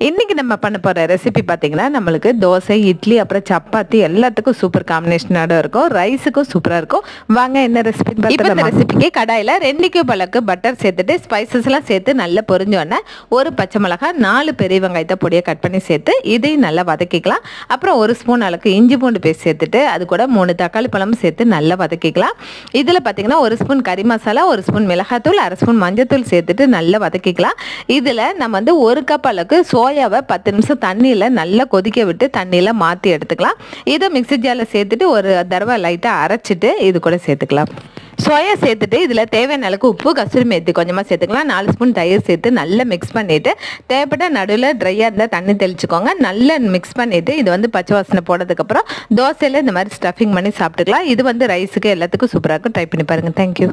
இன்றைக்கி நம்ம பண்ண போகிற ரெசிபி பார்த்திங்கன்னா நம்மளுக்கு தோசை, இட்லி, அப்புறம் சப்பாத்தி எல்லாத்துக்கும் சூப்பர் காம்பினேஷனோட இருக்கும். ரைஸுக்கும் சூப்பராக இருக்கும். வாங்க என்ன ரெசிபி இப்போ இந்த ரெசிபிக்கு கடாயில் 2 கியூப் அளவுக்கு பட்டர் சேர்த்துட்டு ஸ்பைசஸ்லாம் சேர்த்து நல்லா பொரிஞ்சோடனே ஒரு பச்சை மிளகாய், 4 பெரிய வெங்காயத்தை பொடியை கட் பண்ணி சேர்த்து இதையும் நல்லா வதக்கிக்கலாம். அப்புறம் 1 ஸ்பூன் அளவுக்கு இஞ்சி பூண்டு பேஸ்ட் சேர்த்துட்டு அது கூட 3 தக்காளி பழமும் சேர்த்து நல்லா வதக்கிக்கலாம். இதில் பார்த்திங்கன்னா 1 ஸ்பூன் கறி மசாலா, 1 ஸ்பூன் மிளகாத்தூள், 1/2 ஸ்பூன் மஞ்சத்தூள் சேர்த்துட்டு நல்லா வதக்கிக்கலாம். இதில் நம்ம 1 கப் அளவுக்கு சோயாவை 10 நிமிஷம் தண்ணியில் நல்லா கொதிக்க விட்டு தண்ணியில் மாற்றி எடுத்துக்கலாம். இதை மிக்ஸி ஜாரில் சேர்த்துட்டு ஒரு தடவை லைட்டாக அரைச்சிட்டு இது கூட சேர்த்துக்கலாம். சோயா சேர்த்துட்டு இதில் தேவையான அளவுக்கு உப்பு, கசூரி மேத்தி கொஞ்சமாக சேர்த்துக்கலாம். 4 ஸ்பூன் தயிர் சேர்த்து நல்லா மிக்ஸ் பண்ணிவிட்டு தேவைப்பட்ட நடுவில் ட்ரையாக இருந்தால் தண்ணி தெளிச்சுக்கோங்க. நல்லா மிக்ஸ் பண்ணிவிட்டு இது பச்சை வாசனை போட்டதுக்கப்புறம் தோசையில் இந்த மாதிரி ஸ்டஃபிங் பண்ணி சாப்பிட்டுக்கலாம். இது ரைஸுக்கு எல்லாத்துக்கும் சூப்பராக இருக்கும். ட்ரை பண்ணி பாருங்கள். தேங்க்யூ.